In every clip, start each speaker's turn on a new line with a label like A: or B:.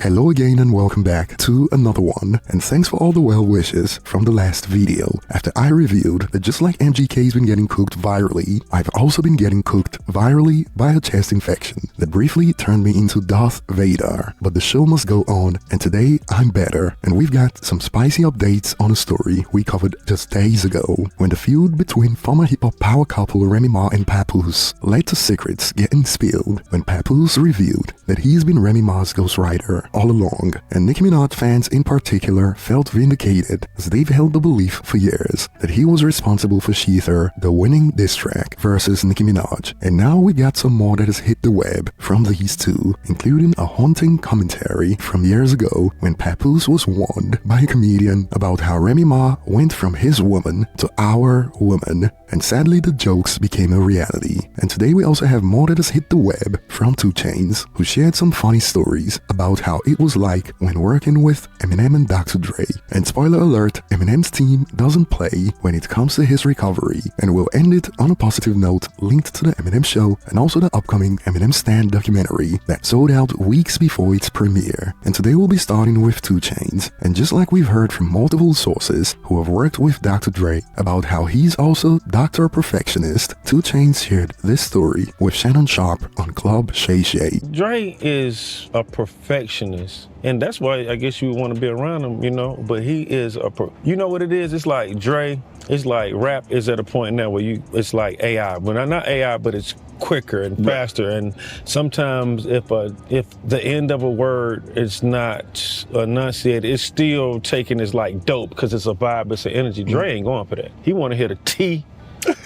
A: Hello again and welcome back to another one, and thanks for all the well wishes from the last video. After I reviewed that just like MGK's been getting cooked virally, I've also been getting cooked virally by a chest infection that briefly turned me into Darth Vader. But the show must go on, and today I'm better, and we've got some spicy updates on a story we covered just days ago, when the feud between former hip-hop power couple Remy and Papoose led to secrets getting spilled when Papoose revealed that he's been Remy Ma's ghostwriter all along, and Nicki Minaj fans in particular felt vindicated as they've held the belief for years that he was responsible for Sheether, the winning diss track versus Nicki Minaj. And now we got some more that has hit the web from these two, including a haunting commentary from years ago when Papoose was warned by a comedian about how Remy Ma went from his woman to our woman, and sadly the jokes became a reality. And today we also have more that has hit the web from 2Chainz, who shared some funny stories about how it was like when working with Eminem and Dr. Dre. And spoiler alert, Eminem's team doesn't play when it comes to his recovery, and we'll end it on a positive note linked to the Eminem show and also the upcoming Eminem Stand documentary that sold out weeks before its premiere. And today we'll be starting with 2Chainz, and just like we've heard from multiple sources who have worked with Dr. Dre about how he's also Dr. Perfectionist, 2Chainz shared this story with Shannon Sharp on Club Shay Shay.
B: Dre is a perfectionist, and that's why I guess you want to be around him, you know, but he is you know what it is? It's like Dre, it's like rap is at a point now where it's like AI, but not AI, but it's quicker and faster, and sometimes if the end of a word is not enunciated, it's still taken as like dope because it's a vibe, it's an energy. Dre ain't going for that. He want to hit a T.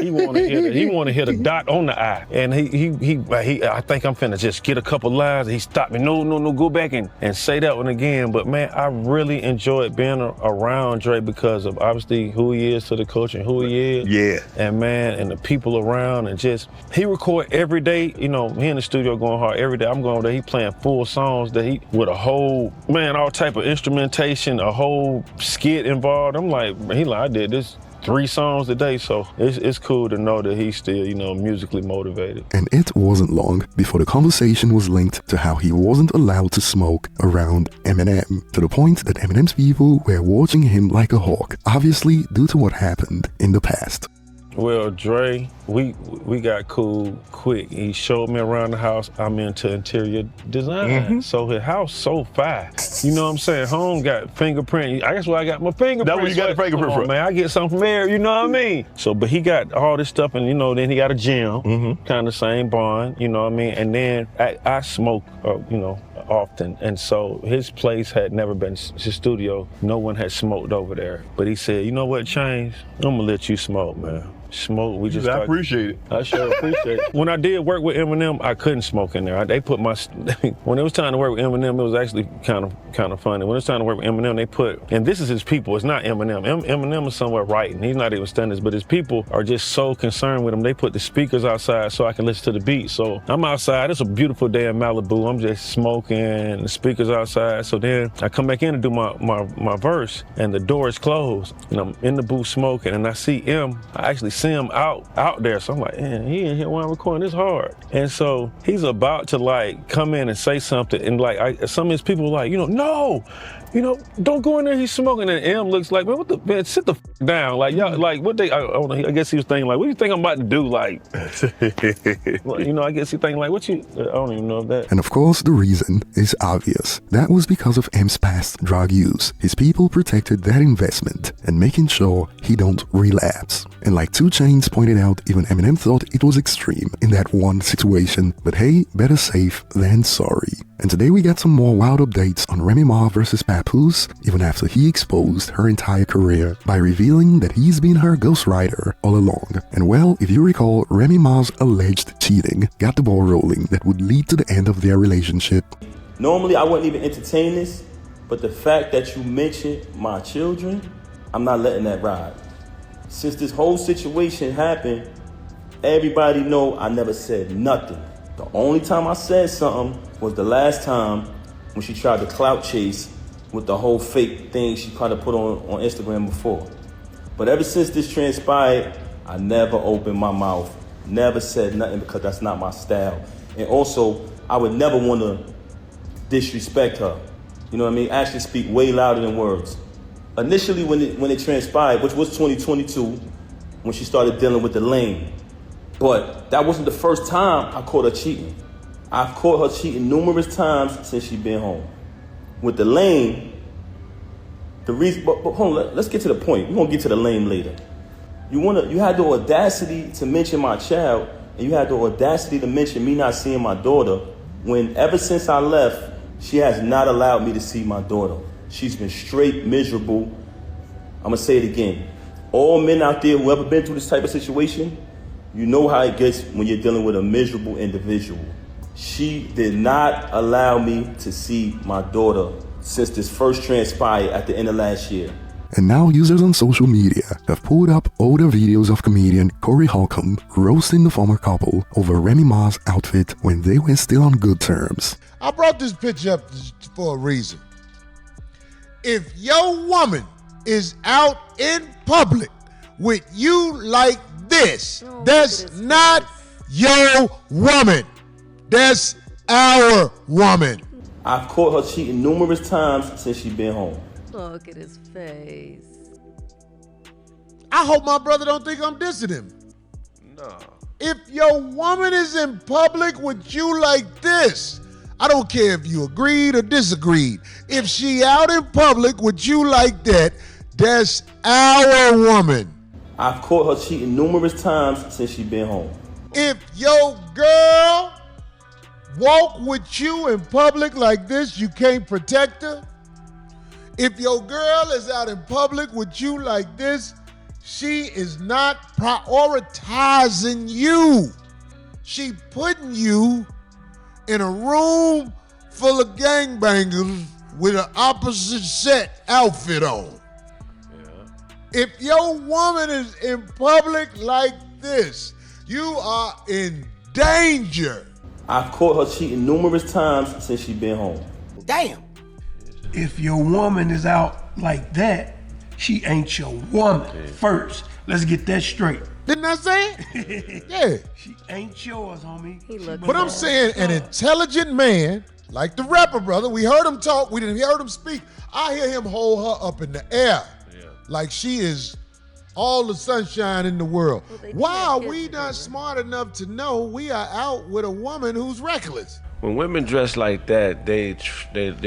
B: He want to hit a dot on the I, and he I think I'm finna just get a couple lines. He stopped me. No, go back and say that one again. But man, I really enjoyed being around Dre because of obviously who he is to the culture and who he is.
C: Yeah.
B: And man, and the people around, and just he record every day. You know, he in the studio going hard every day. I'm going there. He playing full songs that he with a whole all type of instrumentation, a whole skit involved. I'm like, I did this 3 songs a day, so it's cool to know that he's still, you know, musically motivated.
A: And it wasn't long before the conversation was linked to how he wasn't allowed to smoke around Eminem, to the point that Eminem's people were watching him like a hawk, obviously due to what happened in the past.
B: Well, Dre, we got cool quick. He showed me around the house. I'm into interior design. So his house so fast. You know what I'm saying? Home got fingerprint. I guess where I got my fingerprint.
C: That's where you got a fingerprint from.
B: Man, I get something from there, you know what I mean? So, but he got all this stuff, and you know, then he got a gym, kind of same barn, you know what I mean? And then I smoke, you know, often, and so his place had never been his studio. No one had smoked over there, but he said, you know what, Chainz, I'm gonna let you smoke, man. Smoke. We just.
C: I appreciate it.
B: I sure appreciate it. When I did work with Eminem, I couldn't smoke in there. They put when it was time to work with Eminem, it was actually kind of funny. When it was time to work with Eminem, they put, and this is his people. It's not Eminem. Eminem is somewhere writing. He's not even standards, but his people are just so concerned with him. They put the speakers outside so I can listen to the beat. So I'm outside. It's a beautiful day in Malibu. I'm just smoking. The speakers outside. So then I come back in to do my verse, and the door is closed, and I'm in the booth smoking, and I see him. I actually see him out there, so I'm like, man, he in here while I'm recording this hard. And so he's about to like come in and say something, and like some of his people were like, no, don't go in there, he's smoking. And M looks like, man, sit the down. Like, y'all, like, what they, I guess he was thinking, like, what do you think I'm about to do? Like, well, you know, I guess he thinking, like, I don't even know that.
A: And of course, the reason is obvious. That was because of M's past drug use. His people protected that investment and making sure he don't relapse. And like 2Chainz pointed out, even Eminem thought it was extreme in that one situation. But hey, better safe than sorry. And today we got some more wild updates on Remy Ma versus Papoose, even after he exposed her entire career by revealing that he's been her ghostwriter all along. And well, if you recall, Remy Ma's alleged cheating got the ball rolling that would lead to the end of their relationship.
D: Normally I wouldn't even entertain this, but the fact that you mentioned my children, I'm not letting that ride. Since this whole situation happened, everybody know I never said nothing. The only time I said something was the last time when she tried to clout chase with the whole fake thing she tried to put on Instagram before. But ever since this transpired, I never opened my mouth, never said nothing, because that's not my style. And also, I would never want to disrespect her. You know what I mean? Actions speak way louder than words. Initially, when it transpired, which was 2022, when she started dealing with the lane, but that wasn't the first time I caught her cheating. I've caught her cheating numerous times since she been home. With the lane, the reason, but hold on, let's get to the point. We're gonna get to the lane later. You had the audacity to mention my child, and you had the audacity to mention me not seeing my daughter, when ever since I left, she has not allowed me to see my daughter. She's been straight miserable. I'm gonna say it again. All men out there who ever been through this type of situation, you know how it gets when you're dealing with a miserable individual. She did not allow me to see my daughter since this first transpired at the end of last year.
A: And now users on social media have pulled up older videos of comedian Corey Holcomb roasting the former couple over Remy Ma's outfit when they were still on good terms.
C: I brought this picture up for a reason. If your woman is out in public with you like this, that's not your woman. That's our woman.
D: I've caught her cheating numerous times since she been home.
E: Look at his face.
C: I hope my brother don't think I'm dissing him.
F: No.
C: If your woman is in public with you like this, I don't care if you agreed or disagreed. If she out in public with you like that, that's our woman.
D: I've caught her cheating numerous times since she been home.
C: If your girl walk with you in public like this, you can't protect her. If your girl is out in public with you like this, she is not prioritizing you. She putting you in a room full of gangbangers with an opposite set outfit on. Yeah. If your woman is in public like this, you are in danger.
D: I've caught her cheating numerous times since she been home.
C: Damn.
G: If your woman is out like that, she ain't your woman first. Let's get that straight.
C: Didn't I say it? Yeah.
G: She ain't yours, homie.
C: But I'm saying an intelligent man, like the rapper brother, we heard him talk, we didn't hear him speak. I hear him hold her up in the air like she is all the sunshine in the world. Why are we not smart enough to know we are out with a woman who's reckless?
F: When women dress like that, they're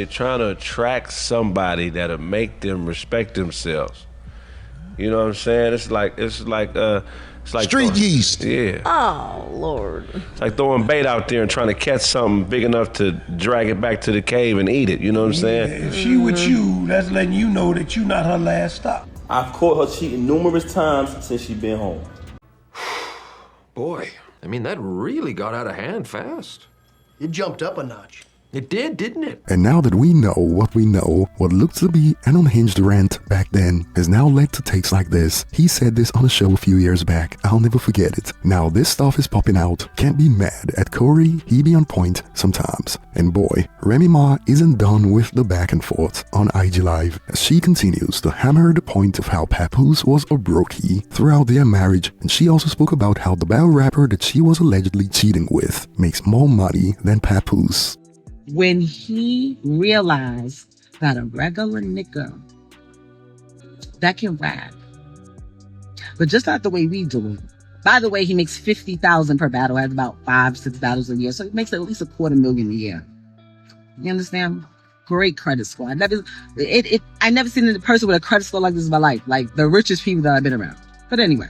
F: trying to attract somebody that'll make them respect themselves. You know what I'm saying? It's like
C: street yeast.
F: Yeah.
E: Oh, Lord.
F: It's like throwing bait out there and trying to catch something big enough to drag it back to the cave and eat it. You know what I'm saying?
G: If she with you, that's letting you know that you not her last stop.
D: I've caught her cheating numerous times since she been home.
H: Boy, I mean, that really got out of hand fast.
I: It jumped up a notch.
H: It did, didn't it?
A: And now that we know, what looked to be an unhinged rant back then has now led to takes like this. He said this on a show a few years back. I'll never forget it. Now this stuff is popping out. Can't be mad at Corey. He be on point sometimes. And boy, Remy Ma isn't done with the back and forth on IG Live as she continues to hammer the point of how Papoose was a brokey throughout their marriage. And she also spoke about how the battle rapper that she was allegedly cheating with makes more money than Papoose.
J: When he realized that a regular nigga that can rap, but just not the way we do it. By the way, he makes $50,000 per battle, has about 5-6 battles a year, so he makes at least $250,000 a year. You understand? Great credit score. I never seen a person with a credit score like this in my life, like the richest people that I've been around. But anyway.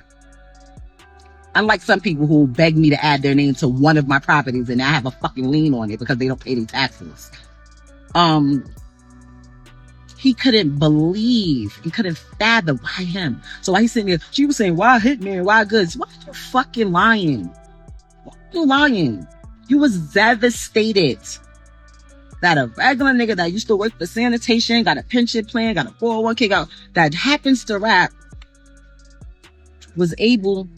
J: Unlike some people who beg me to add their name to one of my properties and I have a fucking lien on it because they don't pay their taxes. He couldn't fathom why him. So why he's sitting there, she was saying, why Hitman, why Goods? Why are you fucking lying? Why are you lying? You was devastated that a regular nigga that used to work for sanitation, got a pension plan, got a 401k, that happens to rap, was able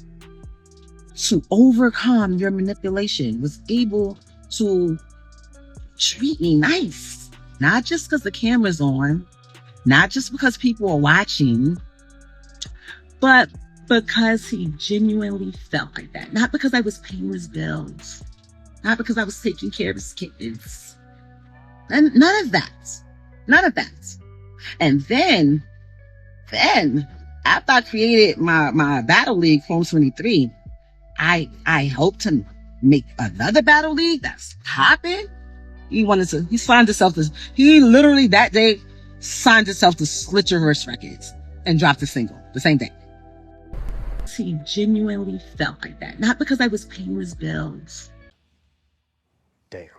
J: to overcome your manipulation, was able to treat me nice. Not just because the camera's on, not just because people are watching, but because he genuinely felt like that. Not because I was paying his bills. Not because I was taking care of his kids. And none of that. None of that. And then after I created my battle league, Form 23, I hope to make another battle league that's popping. He signed himself to, he literally that day signed himself to Slit Your Wrist Records and dropped a single the same day. He genuinely felt like that. Not because I was paying his bills.
I: Damn.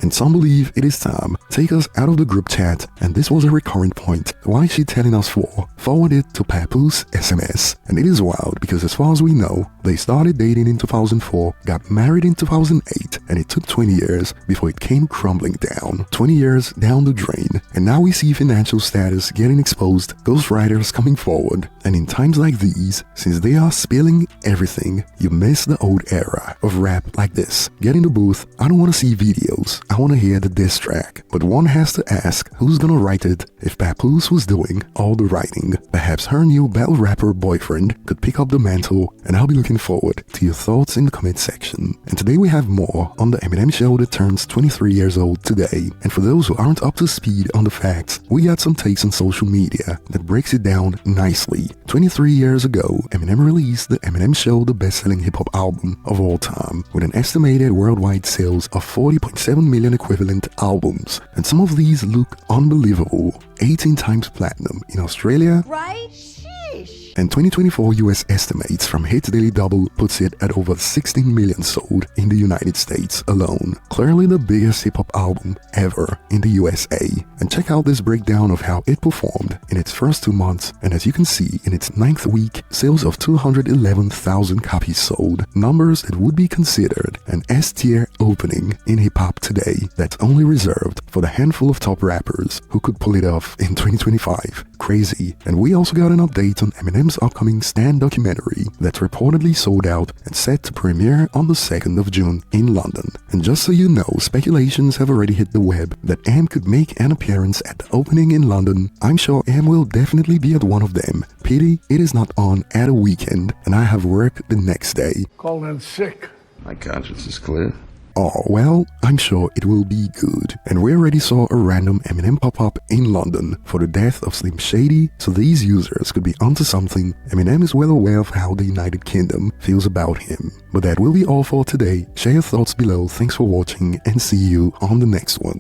A: And some believe it is time to take us out of the group chat, and this was a recurrent point. Why is she telling us for? Forward it to Papoose SMS. And it is wild because as far as we know, they started dating in 2004, got married in 2008, and it took 20 years before it came crumbling down. 20 years down the drain, and now we see financial status getting exposed, ghostwriters coming forward, and in times like these, since they are spilling everything, you miss the old era of rap like this. Get in the booth, I don't want to see videos, I want to hear the diss track. But one has to ask, who's gonna write it if Papoose was doing all the writing? Perhaps her new battle rapper boyfriend could pick up the mantle, and I'll be looking forward to your thoughts in the comment section. And today we have more on the Eminem show that turns 23 years old today. And for those who aren't up to speed on the facts, we got some takes on social media that breaks it down nicely. 23 years ago, Eminem released the Eminem Show, the best-selling hip-hop album of all time, with an estimated worldwide sales of 40.7 million equivalent albums. And some of these look unbelievable. 18 times platinum in Australia,
E: Right? Sheesh.
A: and 2024 US estimates from Hits Daily Double puts it at over 16 million sold in the United States alone. Clearly the biggest hip-hop album ever in the USA. And check out this breakdown of how it performed in its first 2 months, and as you can see, in its 9th week, sales of 211,000 copies sold, numbers that would be considered an S-tier opening in hip-hop today that's only reserved for the handful of top rappers who could pull it off in 2025. Crazy. And we also got an update on Eminem's upcoming Stan documentary that's reportedly sold out and set to premiere on the 2nd of June in London. And just so you know, speculations have already hit the web that Em could make an appearance at the opening in London. I'm sure Em will definitely be at one of them. Pity it is not on at a weekend and I have work the next day.
G: Call in sick.
K: My conscience is clear.
A: Oh, well, I'm sure it will be good. And we already saw a random Eminem pop-up in London for the death of Slim Shady, so these users could be onto something. Eminem is well aware of how the United Kingdom feels about him. But that will be all for today. Share your thoughts below, thanks for watching, and see you on the next one.